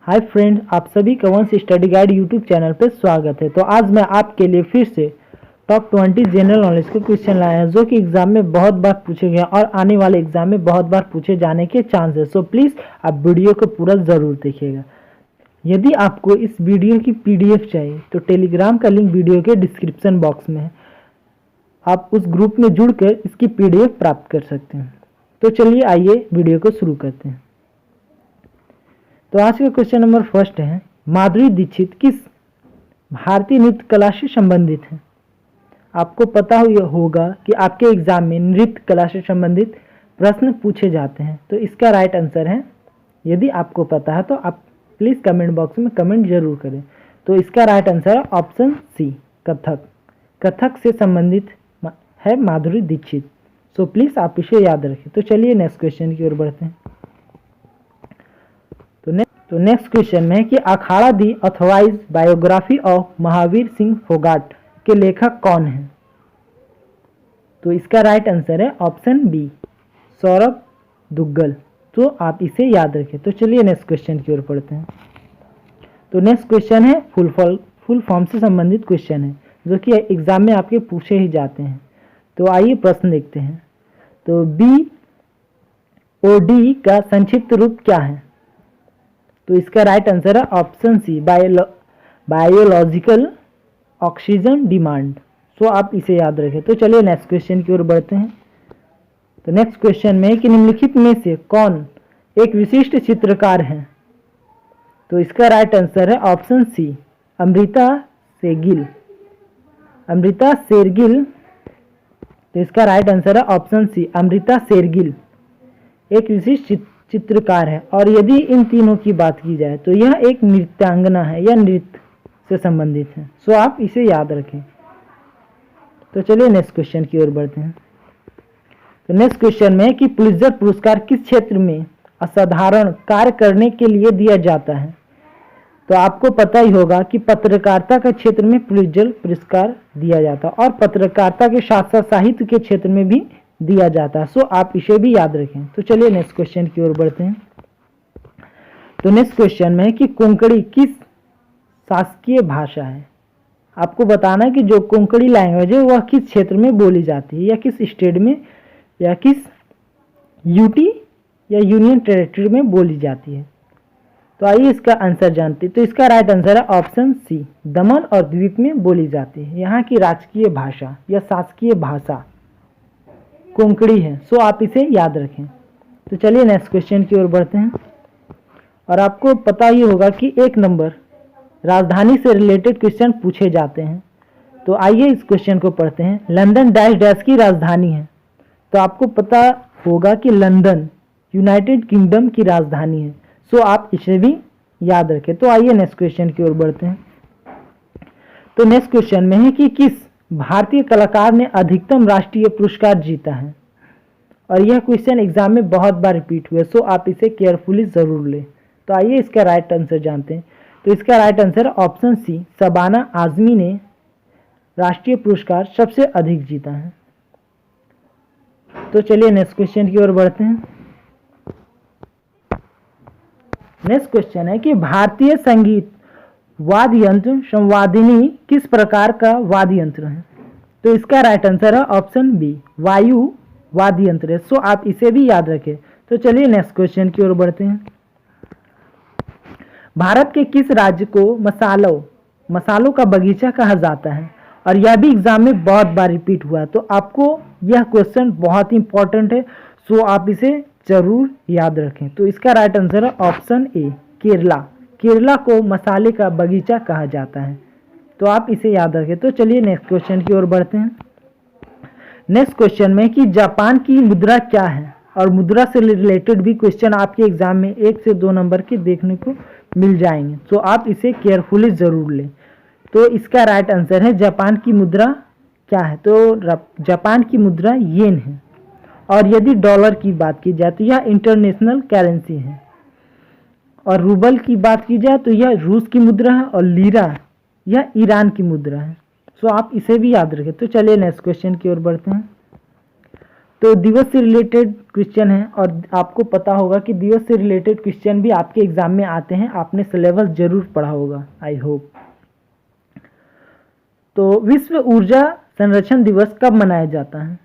Hi friends, आप सभी का वंश स्टडी गाइड यूट्यूब चैनल पर स्वागत है। तो आज मैं आपके लिए फिर से टॉप 20 जनरल नॉलेज के क्वेश्चन लाए हैं जो कि एग्जाम में बहुत बार पूछे गए और आने वाले एग्जाम में बहुत बार पूछे जाने के चांस है। सो प्लीज़ आप वीडियो को पूरा ज़रूर देखिएगा। यदि आपको इस वीडियो की पीडीएफ चाहिए तो टेलीग्राम का लिंक वीडियो के डिस्क्रिप्शन बॉक्स में है, आप उस ग्रुप में जुड़कर इसकी पीडीएफ प्राप्त कर सकते हैं। तो चलिए आइए वीडियो को शुरू करते हैं। तो आज का क्वेश्चन नंबर फर्स्ट है, माधुरी दीक्षित किस भारतीय नृत्य कला से संबंधित है? आपको पता होगा कि आपके एग्जाम में नृत्य कला से संबंधित प्रश्न पूछे जाते हैं। तो इसका राइट आंसर है, यदि आपको पता है तो आप प्लीज़ कमेंट बॉक्स में कमेंट जरूर करें। तो इसका राइट आंसर है ऑप्शन सी, कथक। कथक से संबंधित है माधुरी दीक्षित। सो प्लीज़ आप इसे याद रखें। तो चलिए नेक्स्ट क्वेश्चन की ओर बढ़ते हैं। तो नेक्स्ट क्वेश्चन में है कि Akhada the authorise biography of Mahavir Singh Phogat के लेखक कौन हैं? तो इसका राइट आंसर है ऑप्शन बी, सौरभ दुग्गल। तो आप इसे याद रखें। तो चलिए नेक्स्ट क्वेश्चन की ओर पढ़ते हैं। तो नेक्स्ट क्वेश्चन है फुल फॉर्म से संबंधित क्वेश्चन है जो कि एग्जाम में आपके पूछे ही जाते हैं। तो आइए प्रश्न देखते हैं। तो BOD का संक्षिप्त रूप क्या है? तो इसका राइट आंसर है option C, biological oxygen demand. So आप इसे याद रखें। तो चलिए नेक्स्ट क्वेश्चन की ओर बढ़ते हैं। तो नेक्स्ट क्वेश्चन में कि निम्नलिखित में से कौन एक विशिष्ट चित्रकार है? तो इसका राइट आंसर है ऑप्शन सी, अमृता शेरगिल। अमृता शेरगिल। तो इसका राइट आंसर है ऑप्शन सी, अमृता शेरगिल एक विशिष्ट चित्रकार है। और यदि इन तीनों की बात की जाए तो यह एक नृत्यांगना है या नृत्य से संबंधित है। सो आप इसे याद रखें। तो चलिए नेक्स्ट क्वेश्चन की ओर बढ़ते हैं। तो नेक्स्ट क्वेश्चन में कि पुलित्जर पुरस्कार किस क्षेत्र में असाधारण कार्य करने के लिए दिया जाता है? तो आपको पता ही होगा कि पत्रकारिता के क्षेत्र में पुलित्जर पुरस्कार दिया जाता है और पत्रकारिता के साथ साथ साहित्य के क्षेत्र में भी दिया जाता है। सो आप इसे भी याद रखें। तो चलिए नेक्स्ट क्वेश्चन की ओर बढ़ते हैं। तो नेक्स्ट क्वेश्चन में कि कोंकणी किस शासकीय भाषा है? आपको बताना है कि जो कोंकणी लैंग्वेज है वह किस क्षेत्र में बोली जाती है या किस स्टेट में या किस यूटी या यूनियन टेरिटरी में बोली जाती है। तो आइए इसका आंसर जानते हैं। तो इसका राइट आंसर है ऑप्शन सी, दमन और द्वीप में बोली जाती है। यहाँ की राजकीय भाषा या शासकीय भाषा कोंकणी है। सो आप इसे याद रखें। तो चलिए नेक्स्ट क्वेश्चन की ओर बढ़ते हैं। और आपको पता ही होगा कि एक नंबर राजधानी से रिलेटेड क्वेश्चन पूछे जाते हैं। तो आइए इस क्वेश्चन को पढ़ते हैं। लंदन डैश डैश की राजधानी है। तो आपको पता होगा कि लंदन यूनाइटेड किंगडम की राजधानी है। सो आप इसे भी याद रखें। तो आइए नेक्स्ट क्वेश्चन की ओर बढ़ते हैं। तो नेक्स्ट क्वेश्चन में है कि किस भारतीय कलाकार ने अधिकतम राष्ट्रीय पुरस्कार जीता है? और यह क्वेश्चन एग्जाम में बहुत बार रिपीट हुआ। सो आप इसे केयरफुली जरूर लें। तो आइए इसका राइट आंसर जानते हैं। तो इसका right answer option C, Shabana Azmi ने राष्ट्रीय पुरस्कार सबसे अधिक जीता है। तो चलिए नेक्स्ट क्वेश्चन की ओर बढ़ते हैं। नेक्स्ट क्वेश्चन है कि भारतीय संगीत वाद्य यंत्र संवादिनी किस प्रकार का वाद्य यंत्र है? तो इसका राइट आंसर है ऑप्शन बी, वायु वाद्य यंत्र है। सो आप इसे भी याद रखें। तो चलिए नेक्स्ट क्वेश्चन की ओर बढ़ते हैं। भारत के किस राज्य को मसालों का बगीचा कहा जाता है? और यह भी एग्जाम में बहुत बार रिपीट हुआ है। तो आपको यह क्वेश्चन बहुत ही इंपॉर्टेंट है। सो आप इसे जरूर याद रखें। तो इसका राइट आंसर है ऑप्शन ए, केरला। केरला को मसाले का बगीचा कहा जाता है। तो आप इसे याद रखें। तो चलिए नेक्स्ट क्वेश्चन की ओर बढ़ते हैं। नेक्स्ट क्वेश्चन में कि जापान की मुद्रा क्या है? और मुद्रा से रिलेटेड भी क्वेश्चन आपके एग्जाम में 1 से 2 नंबर के देखने को मिल जाएंगे। तो आप इसे केयरफुली जरूर लें। तो इसका राइट आंसर है जापान की मुद्रा क्या है? तो जापान की मुद्रा येन है। और यदि डॉलर की बात की जाए तो यह इंटरनेशनल करेंसी है। और रूबल की बात की जाए तो यह रूस की मुद्रा है। और लीरा यह ईरान की मुद्रा है। सो आप इसे भी याद रखें। तो चलिए नेक्स्ट क्वेश्चन की ओर बढ़ते हैं। तो दिवस से रिलेटेड क्वेश्चन है और आपको पता होगा कि दिवस से रिलेटेड क्वेश्चन भी आपके एग्जाम में आते हैं, आपने सिलेबस जरूर पढ़ा होगा, आई होप। तो विश्व ऊर्जा संरक्षण दिवस कब मनाया जाता है?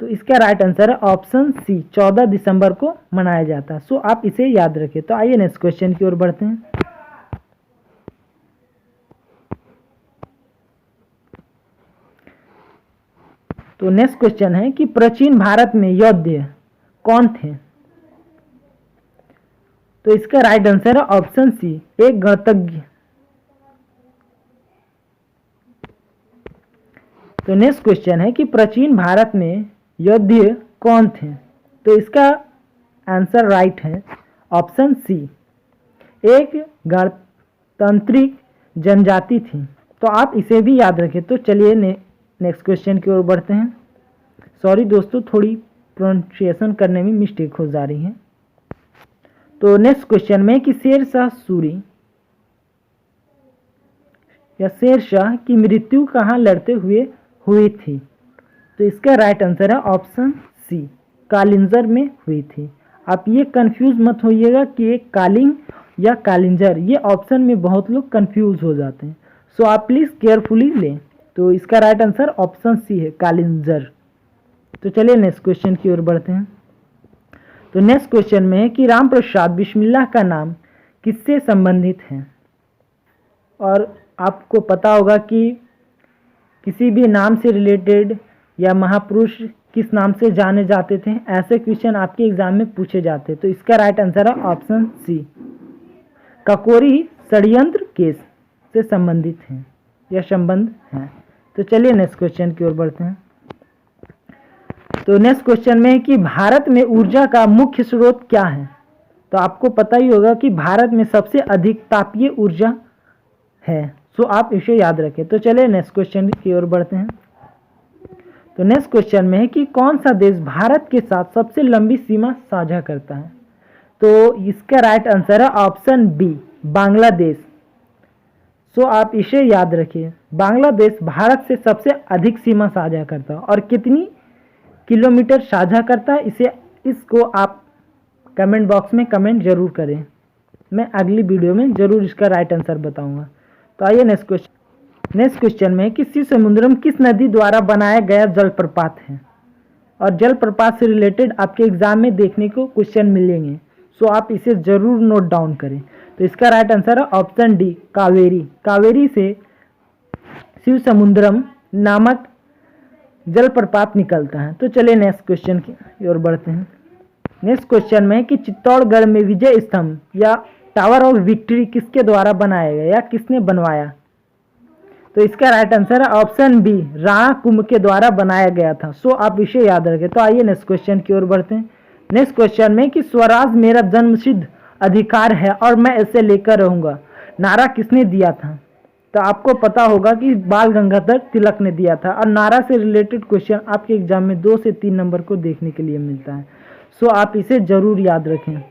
तो इसका राइट आंसर है ऑप्शन सी, 14 दिसंबर को मनाया जाता है। सो आप इसे याद रखें। तो आइए नेक्स्ट क्वेश्चन की ओर बढ़ते हैं। तो नेक्स्ट क्वेश्चन है कि प्राचीन भारत में योद्धा कौन थे? तो इसका राइट आंसर है ऑप्शन सी, एक गणतज्ञ। तो नेक्स्ट क्वेश्चन है कि प्राचीन भारत में योद्धा कौन थे? तो इसका आंसर राइट है ऑप्शन सी, एक गणतांत्रिक जनजाति थी। तो आप इसे भी याद रखें। तो चलिए नेक्स्ट क्वेश्चन की ओर बढ़ते हैं। सॉरी दोस्तों, थोड़ी प्रोनाउंसिएशन करने में मिस्टेक हो जा रही है। तो नेक्स्ट क्वेश्चन में कि शेरशाह सूरी या शेरशाह की मृत्यु कहाँ लड़ते हुए हुई थी? तो इसका राइट आंसर है ऑप्शन सी, कालिंजर में हुई थी। आप ये कंफ्यूज मत होइएगा कि ये कालिंग या कालिंजर, ये ऑप्शन में बहुत लोग कंफ्यूज हो जाते हैं। सो आप प्लीज केयरफुली लें। तो इसका राइट आंसर ऑप्शन सी है, कालिंजर। तो चलिए नेक्स्ट क्वेश्चन की ओर बढ़ते हैं। तो नेक्स्ट क्वेश्चन में है कि राम प्रसाद बिस्मिल्लाह का नाम किससे संबंधित है? और आपको पता होगा कि किसी भी नाम से रिलेटेड या महापुरुष किस नाम से जाने जाते थे, ऐसे क्वेश्चन आपके एग्जाम में पूछे जाते। तो इसका राइट आंसर है ऑप्शन सी, काकोरी षड्यंत्र केस से संबंधित हैं या संबंध है। तो चलिए नेक्स्ट क्वेश्चन की ओर बढ़ते हैं। तो नेक्स्ट क्वेश्चन में है कि भारत में ऊर्जा का मुख्य स्रोत क्या है? तो आपको पता ही होगा कि भारत में सबसे अधिक तापीय ऊर्जा है। सो आप इसे याद रखें। तो चलिए नेक्स्ट क्वेश्चन की ओर बढ़ते हैं। तो नेक्स्ट क्वेश्चन में है कि कौन सा देश भारत के साथ सबसे लंबी सीमा साझा करता है? तो इसका राइट आंसर है ऑप्शन बी, बांग्लादेश। सो आप इसे याद रखिए। बांग्लादेश भारत से सबसे अधिक सीमा साझा करता है और कितनी किलोमीटर साझा करता है, इसको आप कमेंट बॉक्स में कमेंट जरूर करें। मैं अगली वीडियो में जरूर इसका राइट आंसर बताऊंगा। तो आइए नेक्स्ट क्वेश्चन में कि शिव समुद्रम किस नदी द्वारा बनाया गया जलप्रपात है? और जलप्रपात से रिलेटेड आपके एग्जाम में देखने को क्वेश्चन मिलेंगे। सो आप इसे जरूर नोट डाउन करें। तो इसका राइट आंसर है ऑप्शन डी, कावेरी। कावेरी से शिव समुद्रम नामक जलप्रपात निकलता है। तो चलिए नेक्स्ट क्वेश्चन की ओर बढ़ते हैं। नेक्स्ट क्वेश्चन में कि चित्तौड़गढ़ में विजय स्तंभ या टावर ऑफ विक्ट्री किसके द्वारा बनाया गया या किसने बनवाया? तो इसका राइट आंसर है ऑप्शन बी, राणा कुंभ के द्वारा बनाया गया था। सो आप इसे याद रखें। तो आइए नेक्स्ट क्वेश्चन की ओर बढ़ते हैं। नेक्स्ट क्वेश्चन में कि स्वराज मेरा जन्मसिद्ध अधिकार है और मैं इसे लेकर रहूंगा, नारा किसने दिया था? तो आपको पता होगा कि बाल गंगाधर तिलक ने दिया था। और नारा से रिलेटेड क्वेश्चन आपके एग्जाम में 2 से 3 नंबर को देखने के लिए मिलता है। सो आप इसे जरूर याद रखें।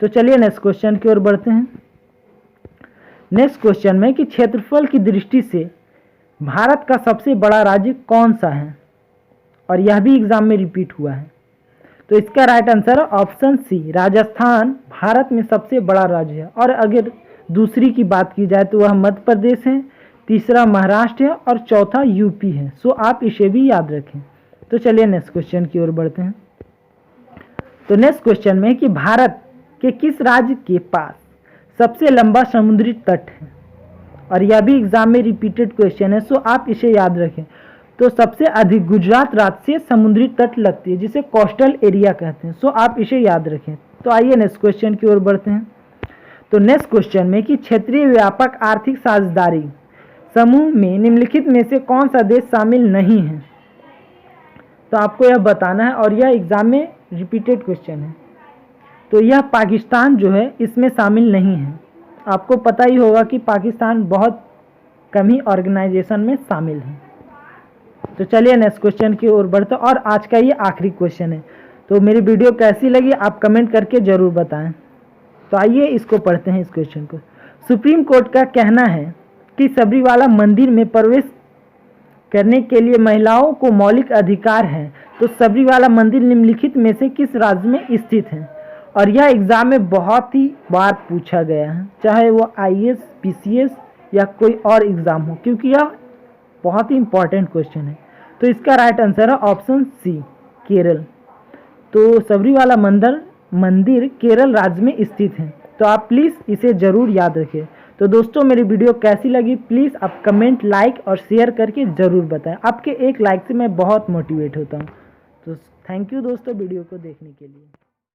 तो चलिए नेक्स्ट क्वेश्चन की ओर बढ़ते हैं। नेक्स्ट क्वेश्चन में कि क्षेत्रफल की दृष्टि से भारत का सबसे बड़ा राज्य कौन सा है? और यह भी एग्जाम में रिपीट हुआ है। तो इसका राइट आंसर है ऑप्शन सी, राजस्थान भारत में सबसे बड़ा राज्य है। और अगर दूसरी की बात की जाए तो वह मध्य प्रदेश है, तीसरा महाराष्ट्र है और चौथा यूपी है। सो आप इसे भी याद रखें। तो चलिए नेक्स्ट क्वेश्चन की ओर बढ़ते हैं। तो नेक्स्ट क्वेश्चन में कि भारत के किस राज्य के पास सबसे लंबा समुद्री तट है? और यह भी एग्जाम में रिपीटेड क्वेश्चन है। सो आप इसे याद रखें। तो सबसे अधिक गुजरात राज्य से समुद्री तट लगती है, जिसे कोस्टल एरिया कहते हैं। सो आप इसे याद रखें। तो आइए नेक्स्ट क्वेश्चन की ओर बढ़ते हैं। तो नेक्स्ट क्वेश्चन में कि क्षेत्रीय व्यापक आर्थिक साझेदारी समूह में निम्नलिखित में से कौन सा देश शामिल नहीं है? तो आपको यह बताना है और यह एग्जाम में रिपीटेड क्वेश्चन है। तो यह पाकिस्तान जो है इसमें शामिल नहीं है। आपको पता ही होगा कि पाकिस्तान बहुत कम ही ऑर्गेनाइजेशन में शामिल है। तो चलिए नेक्स्ट क्वेश्चन की ओर बढ़ते हैं और आज का ये आखिरी क्वेश्चन है। तो मेरी वीडियो कैसी लगी आप कमेंट करके जरूर बताएं। तो आइए इसको पढ़ते हैं इस क्वेश्चन को। सुप्रीम कोर्ट का कहना है कि सबरीवाला मंदिर में प्रवेश करने के लिए महिलाओं को मौलिक अधिकार है, तो सबरीवाला मंदिर निम्नलिखित में से किस राज्य में स्थित है? और यह एग्जाम में बहुत ही बार पूछा गया है, चाहे वो IAS, PCS या कोई और एग्जाम हो, क्योंकि यह बहुत ही इंपॉर्टेंट क्वेश्चन है। तो इसका राइट आंसर है ऑप्शन सी, केरल। तो सबरीवाला मंदिर केरल राज्य में स्थित है। तो आप प्लीज़ इसे ज़रूर याद रखें। तो दोस्तों मेरी वीडियो कैसी लगी प्लीज़ आप कमेंट, लाइक और शेयर करके ज़रूर बताएं। आपके एक लाइक से मैं बहुत मोटिवेट होता हूं। तो थैंक यू दोस्तों वीडियो को देखने के लिए।